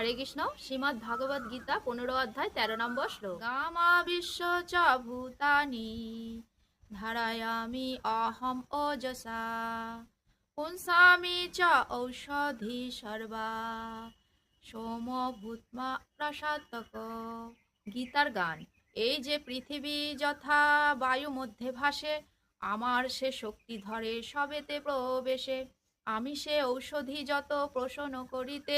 হরে কৃষ্ণ। শ্রীমদ্ ভাগবত গীতা 15 অধ্যায় 13 নম্বর শ্লোক। গামা বিশ্ব চ ভূতানি ধারয়ামি অহম ওজসা পুংসামি চ ঔষধি সর্বা সোম ভূতমা প্রসাদক। গীতার গান। এই যে পৃথিবী যথা বায়ু মধ্যে ভাসে, আমার সে শক্তি ধরে সবেতে প্রবেশে। আমি সে ঔষধি যত প্রসন্ন করিতে,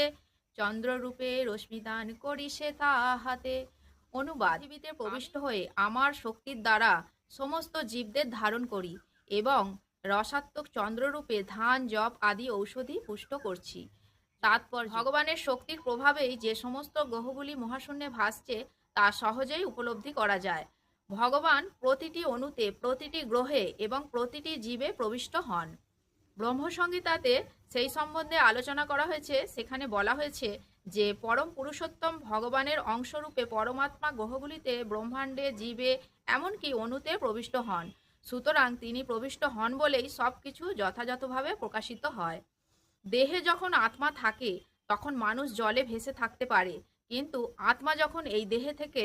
চন্দ্ররূপে রশ্মিদান করি সে তাহাতে। অনুবাদ। পৃথিবীতে প্রবিষ্ট হয়ে আমার শক্তির দ্বারা সমস্ত জীবদের ধারণ করি এবং রসাত্মক চন্দ্ররূপে ধান জপ আদি ঔষধি পুষ্ট করছি। তাৎপর্য। ভগবানের শক্তির প্রভাবেই যে সমস্ত গ্রহগুলি মহাশূন্যে ভাসছে তা সহজেই উপলব্ধি করা যায়। ভগবান প্রতিটি অণুতে, প্রতিটি গ্রহে এবং প্রতিটি জীবে প্রবিষ্ট হন। ব্রহ্মসংহিতাতে সেই সম্বন্ধে আলোচনা করা হয়েছে। সেখানে বলা হয়েছে যে পরম পুরুষোত্তম ভগবানের অংশরূপে পরমাত্মা গ্রহগুলিতে, ব্রহ্মাণ্ডে, জীবে, এমনকি অণুতে প্রবিষ্ট হন। সুতরাং তিনি প্রবিষ্ট হন বলেই সব কিছু যথাযথভাবে প্রকাশিত হয়। দেহে যখন আত্মা থাকে তখন মানুষ জলে ভেসে থাকতে পারে, কিন্তু আত্মা যখন এই দেহে থেকে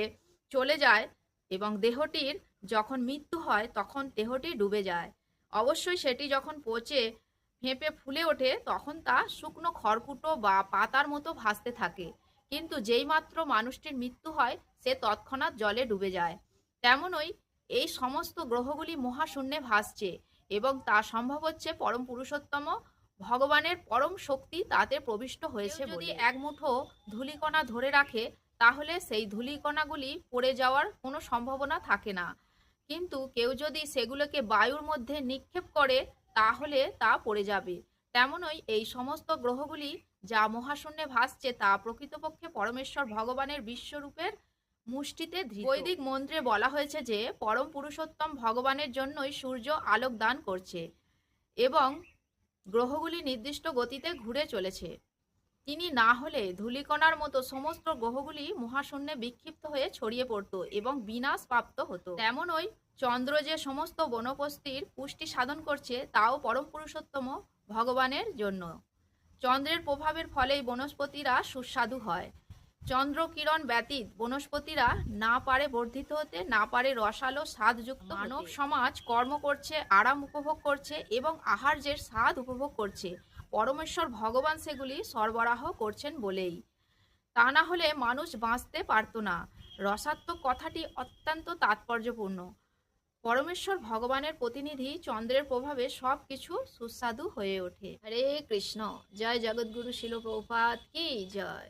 চলে যায় এবং দেহটির যখন মৃত্যু হয় তখন দেহটি ডুবে যায়। অবশ্যই সেটি যখন পচে ফেঁপে ফুলে ওঠে তখন তা শুকনো খড়কুটো বা পাতার মতো ভাসতে থাকে, কিন্তু যেইমাত্র মানুষটির মৃত্যু হয় সে তৎক্ষণাৎ জলে ডুবে যায়। তেমনই এই সমস্ত গ্রহগুলি মহাশূন্যে ভাসছে এবং তা সম্ভব হচ্ছে পরম পুরুষোত্তম ভগবানের পরম শক্তি তাতে প্রবিষ্ট হয়েছে। যদি এক মুঠো ধূলিকণা ধরে রাখে তাহলে সেই ধূলিকণাগুলি পড়ে যাওয়ার কোনো সম্ভাবনা থাকে না, কিন্তু কেউ যদি সেগুলোকে বায়ুর মধ্যে নিক্ষেপ করে তাহলে তা পড়ে যাবে। তেমনই এই সমস্ত গ্রহগুলি যা মহাশূন্যে ভাসছে তা প্রকৃতপক্ষে পরমেশ্বর ভগবানের বিশ্বরূপের মুষ্টিতে ধৃত। বৈদিক মন্ত্রে বলা হয়েছে যে পরম পুরুষোত্তম ভগবানের জন্যই সূর্য আলোক দান করছে এবং গ্রহগুলি নির্দিষ্ট গতিতে ঘুরে চলেছে। তিনি না হলে ধূলিকণার মতো সমস্ত গ্রহগুলি মহাশূন্যে বিক্ষিপ্ত হয়ে ছড়িয়ে পড়ত এবং বিনাশ প্রাপ্ত হতো। তেমনই চন্দ্র যে সমস্ত বনস্পতির পুষ্টি সাধন করছে তাও পরম পুরুষোত্তম ভগবানের জন্য। চন্দ্রের প্রভাবের ফলেই বনস্পতিরা সুস্বাদু হয়। চন্দ্র কিরণ ব্যতীত বনস্পতিরা না পারে বর্ধিত হতে, না পারে রসালো স্বাদযুক্ত। মানব সমাজ কর্ম করছে, আরাম উপভোগ করছে এবং আহার্যের স্বাদ উপভোগ করছে পরমেশ্বর ভগবান সেগুলি সরবরাহ করছেন বলেই। তা না হলে মানুষ বাঁচতে পারত না। রসাত্মক কথাটি অত্যন্ত তাৎপর্যপূর্ণ। পরমেশ্বর ভগবানের প্রতিনিধি চন্দ্রের প্রভাবে সব কিছু সুস্বাদু হয়ে ওঠে। হরে কৃষ্ণ। জয় জগৎগুরু শিল প্রভুপাদ কি জয়।